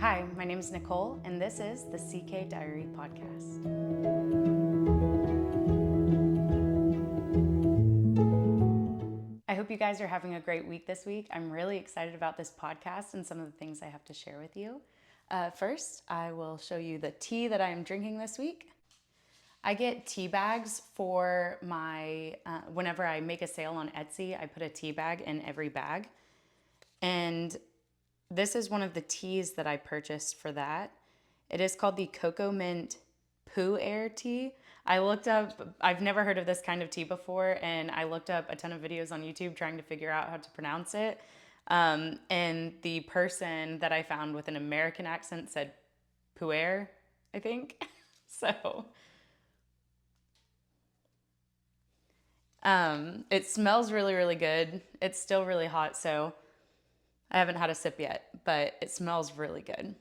Hi, my name is Nicole, and this is the CK Diary Podcast. I hope you guys are having a great week this week. I'm really excited about this podcast and some of the things I have to share with you. First, I will show you the tea that I am drinking this week. I get tea bags for my, whenever I make a sale on Etsy, I put a tea bag in every bag. And this is one of the teas that I purchased for that. It is called the Cocoa Mint Poo Air tea. I've never heard of this kind of tea before, and I looked up a ton of videos on YouTube trying to figure out how to pronounce it. And the person that I found with an American accent said puer, I think. So it smells really, really good. It's still really hot, so I haven't had a sip yet, but it smells really good.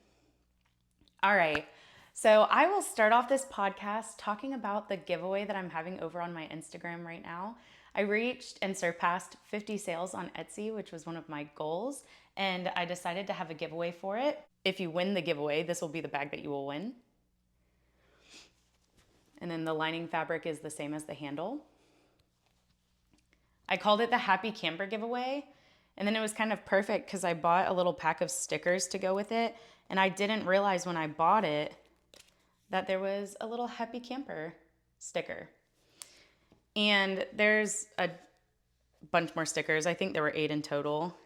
All right. So I will start off this podcast talking about the giveaway that I'm having over on my Instagram right now. I reached and surpassed 50 sales on Etsy, which was one of my goals, and I decided to have a giveaway for it. If you win the giveaway, this will be the bag that you will win. And then the lining fabric is the same as the handle. I called it the Happy Camper giveaway. And then it was kind of perfect because I bought a little pack of stickers to go with it. And I didn't realize when I bought it that there was a little Happy Camper sticker. And there's a bunch more stickers. I think there were 8 in total.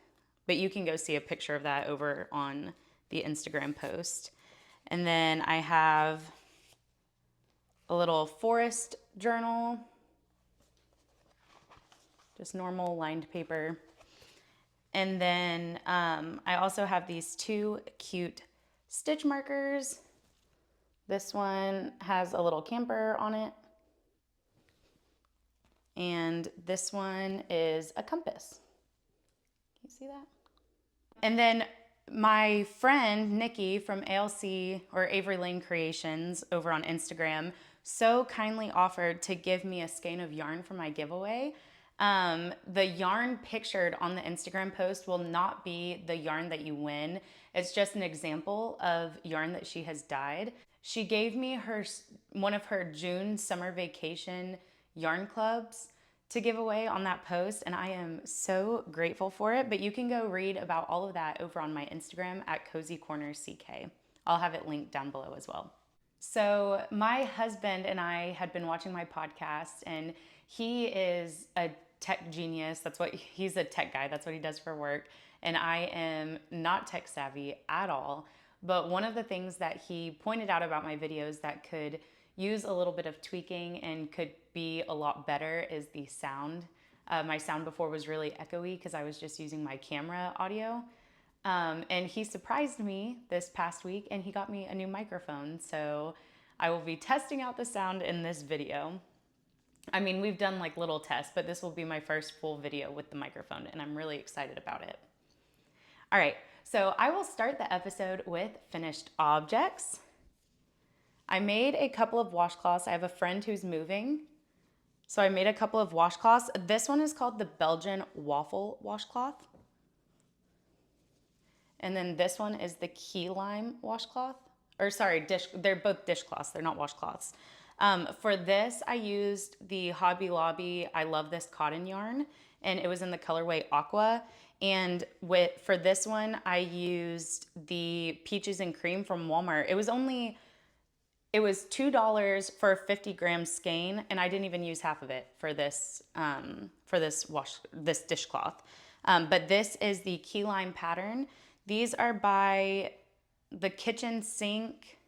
But you can go see a picture of that over on the Instagram post. And then I have a little forest journal. Just normal lined paper. And then I also have these 2 cute stitch markers. This one has a little camper on it. And this one is a compass. Can you see that? And then my friend Nikki from ALC or Avery Lane Creations over on Instagram so kindly offered to give me a skein of yarn for my giveaway. The yarn pictured on the Instagram post will not be the yarn that you win. It's just an example of yarn that she has dyed. She gave me one of her June summer vacation yarn clubs to give away on that post, and I am so grateful for it. But you can go read about all of that over on my Instagram at Cozy Corners CK. I'll have it linked down below as well. So my husband and I had been watching my podcast, and he is a tech genius. He's a tech guy. That's what he does for work. And I am not tech savvy at all. But one of the things that he pointed out about my videos that could use a little bit of tweaking and could be a lot better is the sound. My sound before was really echoey because I was just using my camera audio. And he surprised me this past week and he got me a new microphone. So I will be testing out the sound in this video. I mean, we've done like little tests, but this will be my first full video with the microphone and I'm really excited about it. All right, so I will start the episode with finished objects. I made a couple of washcloths. I have a friend who's moving, so I made a couple of washcloths. This one is called the Belgian waffle washcloth. And then this one is the key lime washcloth. Or sorry, they're both dishcloths, they're not washcloths. For this, I used the Hobby Lobby I Love This cotton yarn, and it was in the colorway Aqua. And for this one, I used the Peaches and Cream from Walmart. It was $2 for a 50-gram skein, and I didn't even use half of it for this dishcloth. But this is the key lime pattern. These are by the kitchen sink.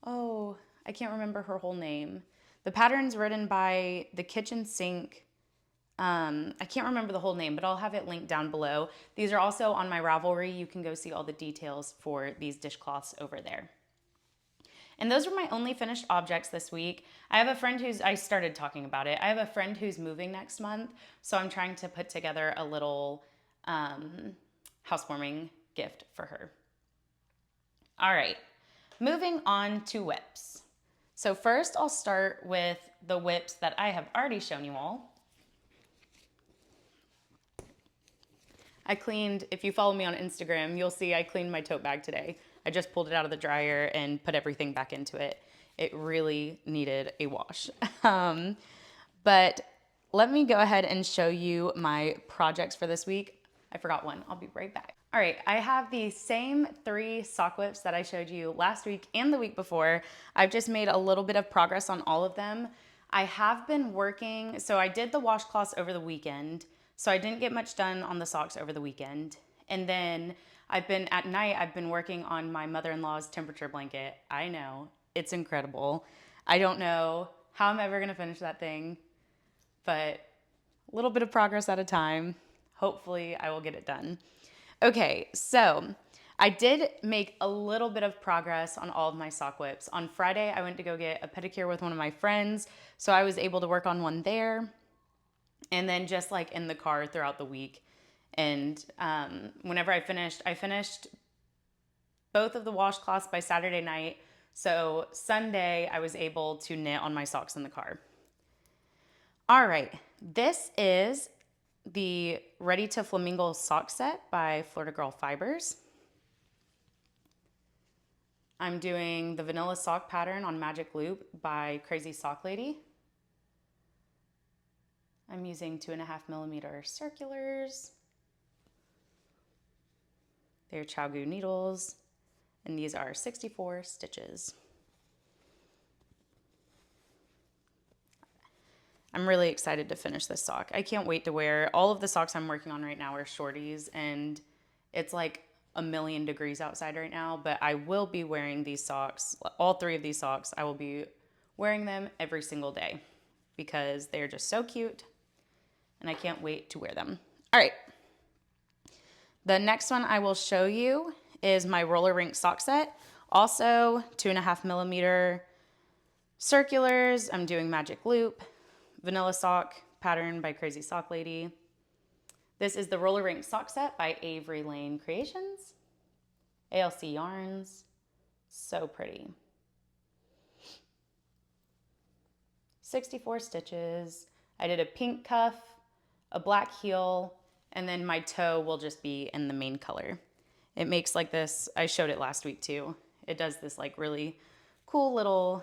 Oh, I can't remember her whole name. The pattern's written by the kitchen sink. I can't remember the whole name, but I'll have it linked down below. These are also on my Ravelry. You can go see all the details for these dishcloths over there. And those were my only finished objects this week. I have a friend I started talking about it. I have a friend who's moving next month, so I'm trying to put together a little housewarming gift for her. All right, moving on to whips. So first I'll start with the whips that I have already shown you all. I cleaned, if you follow me on Instagram, you'll see I cleaned my tote bag today. I just pulled it out of the dryer and put everything back into it. It really needed a wash. But let me go ahead and show you my projects for this week. I forgot one. I'll be right back. All right, I have the same 3 sock whips that I showed you last week and the week before. I've just made a little bit of progress on all of them. I have been working, so I did the washcloths over the weekend, so I didn't get much done on the socks over the weekend. And then at night, I've been working on my mother-in-law's temperature blanket. I know, it's incredible. I don't know how I'm ever gonna finish that thing, but a little bit of progress at a time. Hopefully I will get it done. Okay, so I did make a little bit of progress on all of my sock whips. On Friday, I went to go get a pedicure with one of my friends, so I was able to work on one there. And then just like in the car throughout the week. And whenever I finished both of the washcloths by Saturday night. So Sunday, I was able to knit on my socks in the car. All right, this is the Ready to Flamingo sock set by Florida Girl Fibers. I'm doing the vanilla sock pattern on Magic Loop by Crazy Sock Lady. I'm using 2.5mm circulars. They're ChiaoGoo needles, and these are 64 stitches. I'm really excited to finish this sock. I can't wait to wear. All of the socks I'm working on right now are shorties, and it's like a million degrees outside right now, but I will be wearing these socks, all 3 of these socks. I will be wearing them every single day because they're just so cute, and I can't wait to wear them. All right. The next one I will show you is my roller rink sock set. Also 2.5mm circulars. I'm doing Magic Loop. Vanilla sock pattern by Crazy Sock Lady. This is the roller rink sock set by Avery Lane Creations. ALC yarns. So pretty. 64 stitches. I did a pink cuff, a black heel, and then my toe will just be in the main color. It makes like this, I showed it last week too. It does this like really cool little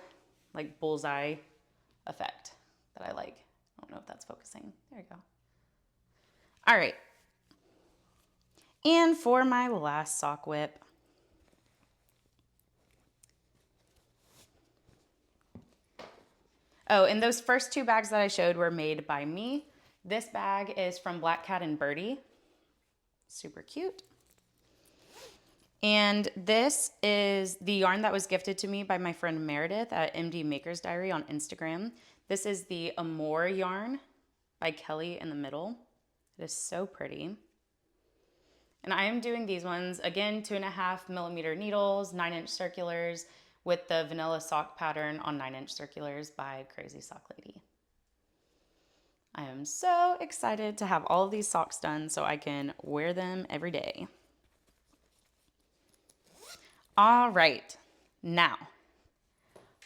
like bullseye effect that I like. I don't know if that's focusing. There you go. All right. And for my last sock whip, oh, and those first 2 bags that I showed were made by me. This bag is from Black Cat and Birdie. Super cute. And this is the yarn that was gifted to me by my friend Meredith at MD Maker's Diary on Instagram. This is the Amore yarn by Kelly in the middle. It is so pretty. And I am doing these ones, again, 2.5mm needles, 9-inch circulars with the vanilla sock pattern on 9-inch circulars by Crazy Sock Lady. I am so excited to have all of these socks done so I can wear them every day. All right, now,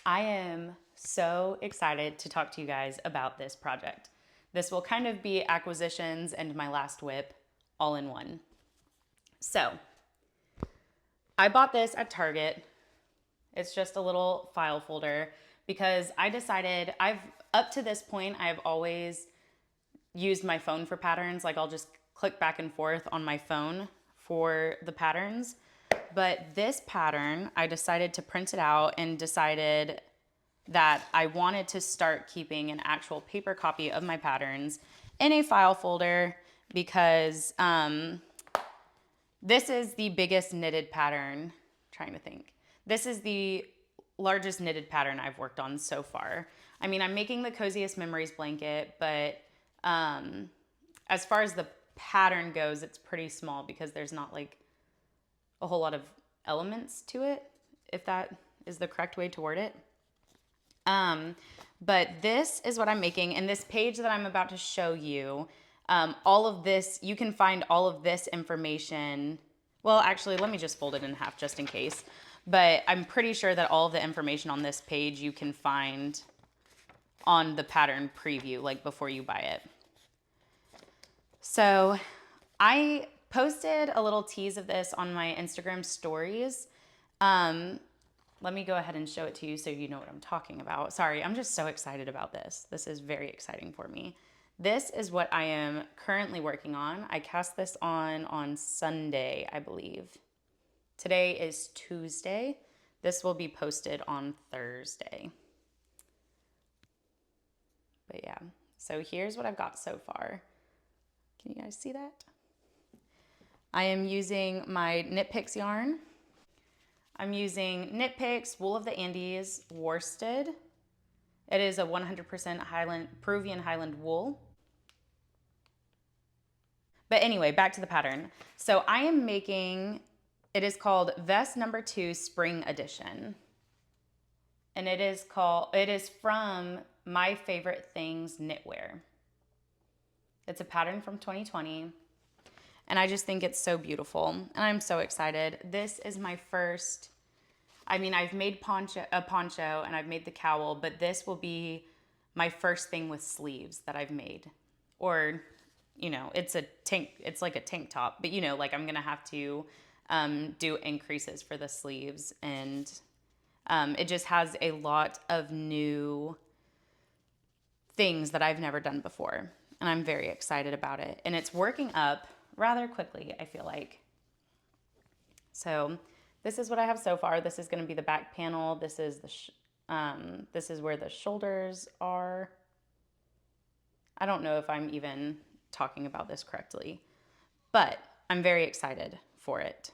I am so excited to talk to you guys about this project. This will kind of be acquisitions and my last whip all in one. So, I bought this at Target. It's just a little file folder because I decided up to this point, I've always used my phone for patterns. Like I'll just click back and forth on my phone for the patterns. But this pattern, I decided to print it out and decided that I wanted to start keeping an actual paper copy of my patterns in a file folder because this is the biggest knitted pattern. Trying to think. This is the largest knitted pattern I've worked on so far. I mean, I'm making the Coziest Memories blanket, but as far as the pattern goes, it's pretty small because there's not like a whole lot of elements to it, if that is the correct way to word it. But this is what I'm making, and this page that I'm about to show you, all of this, you can find all of this information. Well, actually, let me just fold it in half just in case. But I'm pretty sure that all of the information on this page you can find on the pattern preview, like before you buy it. So I posted a little tease of this on my Instagram stories. Let me go ahead and show it to you so you know what I'm talking about. Sorry, I'm just so excited about this. This is very exciting for me. This is what I am currently working on. I cast this on Sunday, I believe. Today is Tuesday. This will be posted on Thursday. But yeah, so here's what I've got so far. Can you guys see that? I am using my Knit Picks yarn. I'm using Knit Picks Wool of the Andes worsted. It is a 100% Peruvian Highland wool. But anyway, back to the pattern. So I am making, it is called Vest Number 2 Spring Edition. And it is from My Favorite Things Knitwear. It's a pattern from 2020. And I just think it's so beautiful. And I'm so excited. This is my first, I've made a poncho and I've made the cowl, but this will be my first thing with sleeves that I've made. Or, it's like a tank top, but like I'm gonna have to do increases for the sleeves. And it just has a lot of new things that I've never done before. And I'm very excited about it. And it's working up rather quickly, I feel like. So this is what I have so far. This is going to be the back panel. This is this is where the shoulders are. I don't know if I'm even talking about this correctly, but I'm very excited for it.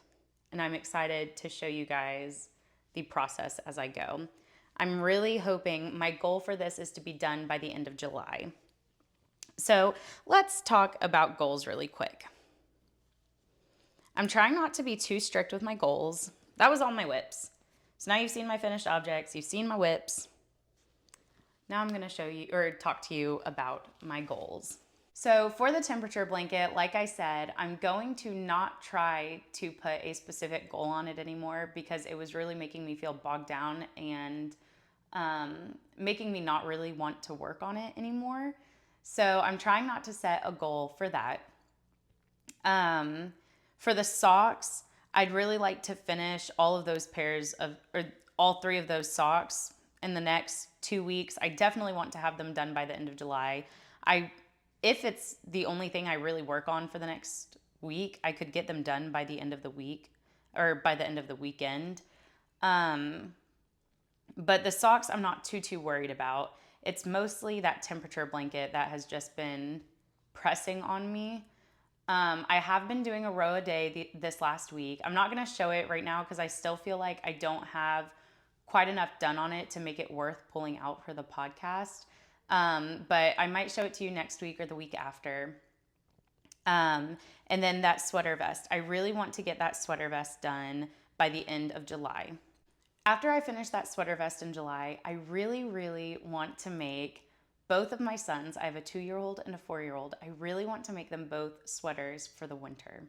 And I'm excited to show you guys the process as I go. I'm really hoping, my goal for this is to be done by the end of July. So let's talk about goals really quick. I'm trying not to be too strict with my goals. That was all my whips. So now you've seen my finished objects, you've seen my whips. Now I'm gonna show you or talk to you about my goals. So for the temperature blanket, like I said, I'm going to not try to put a specific goal on it anymore because it was really making me feel bogged down and making me not really want to work on it anymore. So I'm trying not to set a goal for that. For the socks, I'd really like to finish all of those or all 3 of those socks in the next 2 weeks. I definitely want to have them done by the end of July. If it's the only thing I really work on for the next week, I could get them done by the end of the week or by the end of the weekend. But the socks, I'm not too worried about. It's mostly that temperature blanket that has just been pressing on me. I have been doing a row a day this last week. I'm not going to show it right now because I still feel like I don't have quite enough done on it to make it worth pulling out for the podcast. But I might show it to you next week or the week after. And then that sweater vest. I really want to get that sweater vest done by the end of July. After I finish that sweater vest in July, I really want to make both of my sons, I have a 2-year-old and a 4-year-old, I really want to make them both sweaters for the winter.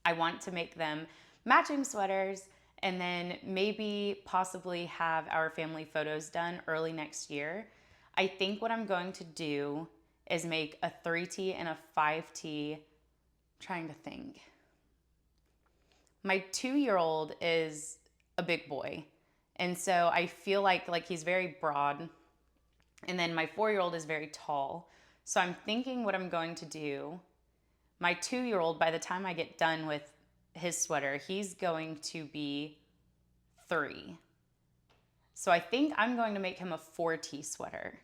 I want to make them matching sweaters and then maybe possibly have our family photos done early next year. I think what I'm going to do is make a 3T and a 5T. I'm trying to think. My 2-year-old is a big boy. And so I feel like he's very broad. And then my 4-year-old is very tall. So I'm thinking what I'm going to do, my 2-year-old, by the time I get done with his sweater, he's going to be 3. So I think I'm going to make him a 4T sweater.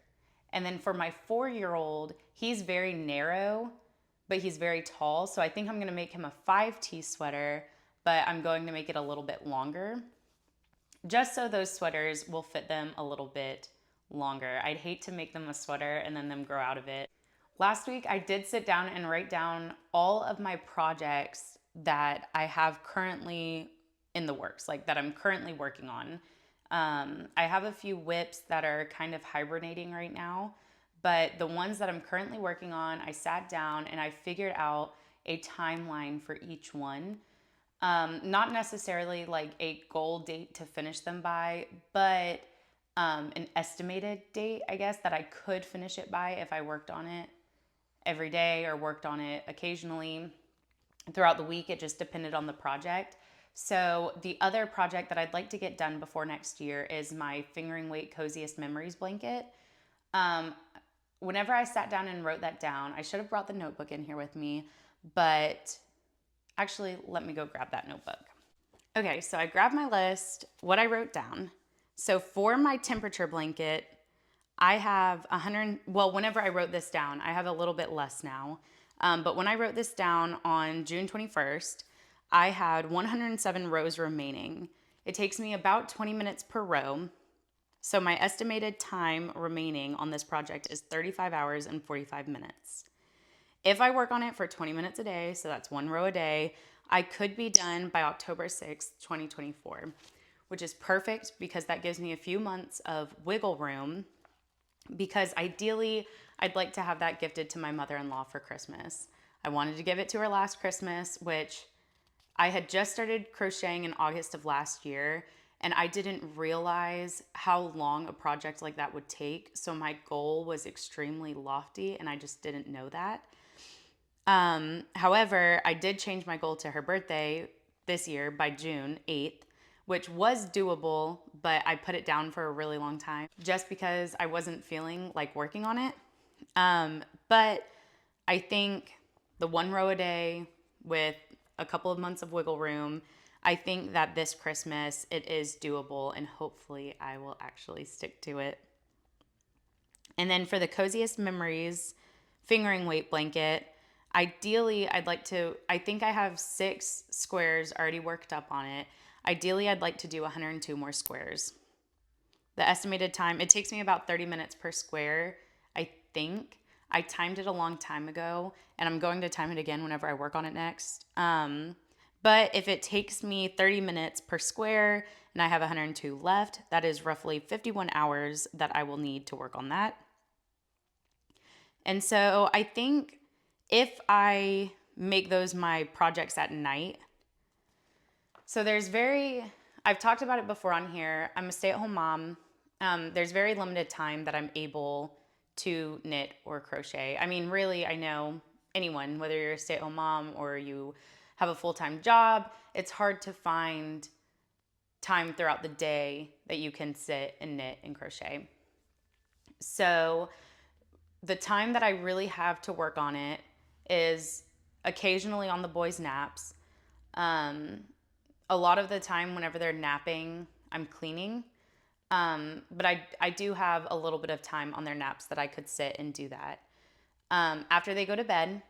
And then for my 4-year-old, he's very narrow, but he's very tall. So I think I'm going to make him a 5T sweater, but I'm going to make it a little bit longer, just so those sweaters will fit them a little bit longer. I'd hate to make them a sweater and then them grow out of it. Last week, I did sit down and write down all of my projects that I have currently in the works, like that I'm currently working on. I have a few whips that are kind of hibernating right now, but the ones that I'm currently working on, I sat down and I figured out a timeline for each one. Not necessarily like a goal date to finish them by, but an estimated date, I guess, that I could finish it by if I worked on it every day or worked on it occasionally. throughout the week. It just depended on the project. So the other project that I'd like to get done before next year is my Fingering Weight Coziest Memories blanket. Um, Whenever I sat down and wrote that down, I should have brought the notebook in here with me, but actually, let me go grab that notebook. Okay, so I grabbed my list, what I wrote down. So for my temperature blanket, I have 100, well, whenever I wrote this down, I have a little bit less now. But when I wrote this down on June 21st, I had 107 rows remaining. It takes me about 20 minutes per row. So my estimated time remaining on this project is 35 hours and 45 minutes. If I work on it for 20 minutes a day, so that's one row a day, I could be done by October 6th, 2024, which is perfect because that gives me a few months of wiggle room, because ideally I'd like to have that gifted to my mother-in-law for Christmas. I wanted to give it to her last Christmas, which I had just started crocheting in August of last year, and I didn't realize how long a project like that would take. So my goal was extremely lofty, and I just didn't know that. However, I did change my goal to her birthday this year by June 8th, which was doable, but I put it down for a really long time just because I wasn't feeling like working on it. But I think the one row a day with a couple of months of wiggle room, I think that this Christmas it is doable, and hopefully I will actually stick to it. And then for the Coziest Memories Fingering Weight blanket, ideally I think I have 6 squares already worked up on it. Ideally, I'd like to do 102 more squares. The estimated time, it takes me about 30 minutes per square, I think. I timed it a long time ago, and I'm going to time it again whenever I work on it next. But if it takes me 30 minutes per square and I have 102 left, that is roughly 51 hours that I will need to work on that. And so I think if I make those my projects at night, so I've talked about it before on here. I'm a stay-at-home mom. There's very limited time that I'm able to knit or crochet. I mean, really, I know anyone, whether you're a stay-at-home mom or you have a full-time job, it's hard to find time throughout the day that you can sit and knit and crochet. So the time that I really have to work on it is occasionally on the boys' naps. A lot of the time, whenever they're napping, I'm cleaning. But I do have a little bit of time on their naps that I could sit and do that. After they go to bed,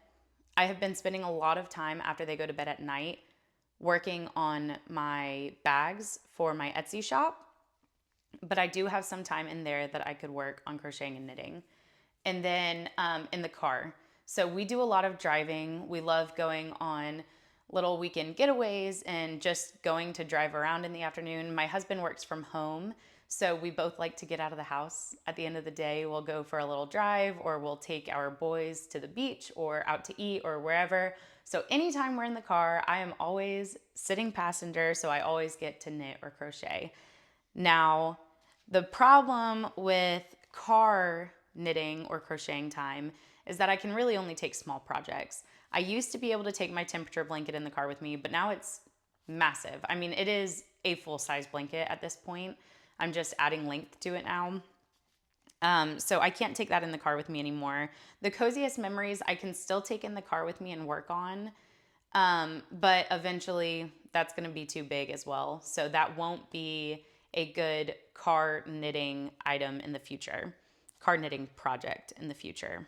I have been spending a lot of time after they go to bed at night working on my bags for my Etsy shop. But I do have some time in there that I could work on crocheting and knitting. And then in the car. So we do a lot of driving. We love going on little weekend getaways and just going to drive around in the afternoon. My husband works from home, so we both like to get out of the house. At the end of the day, we'll go for a little drive, or we'll take our boys to the beach or out to eat or wherever. So anytime we're in the car, I am always sitting passenger, so I always get to knit or crochet. Now, the problem with car knitting or crocheting time is that I can really only take small projects. I used to be able to take my temperature blanket in the car with me, but now it's massive. I mean, it is a full-size blanket at this point. I'm just adding length to it now. So I can't take that in the car with me anymore. The Coziest Memories I can still take in the car with me and work on, but eventually that's going to be too big as well. So that won't be a good car knitting item in the future, car knitting project in the future.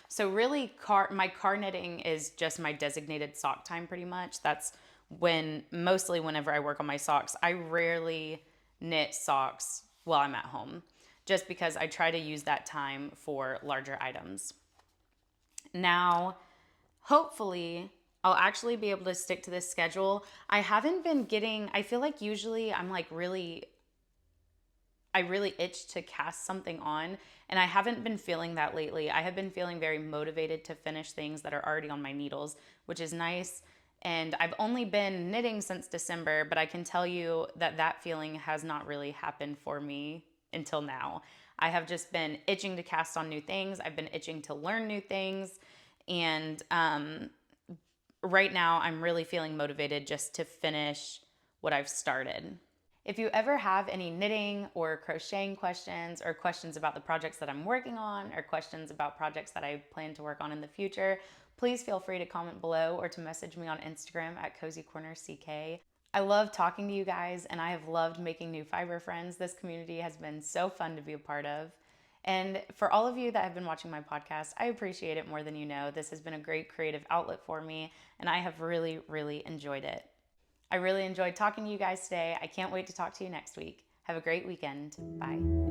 So really my car knitting is just my designated sock time pretty much. That's mostly whenever I work on my socks. I rarely knit socks while I'm at home, just because I try to use that time for larger items. Now, hopefully, I'll actually be able to stick to this schedule. I feel like usually I really itch to cast something on, and I haven't been feeling that lately. I have been feeling very motivated to finish things that are already on my needles, which is nice. And I've only been knitting since December, but I can tell you that that feeling has not really happened for me until now. I have just been itching to cast on new things. I've been itching to learn new things. And right now I'm really feeling motivated just to finish what I've started. If you ever have any knitting or crocheting questions, or questions about the projects that I'm working on, or questions about projects that I plan to work on in the future, please feel free to comment below or to message me on Instagram at Cozy Corner CK. I love talking to you guys, and I have loved making new fiber friends. This community has been so fun to be a part of. And for all of you that have been watching my podcast, I appreciate it more than you know. This has been a great creative outlet for me, and I have really, really enjoyed it. I really enjoyed talking to you guys today. I can't wait to talk to you next week. Have a great weekend. Bye.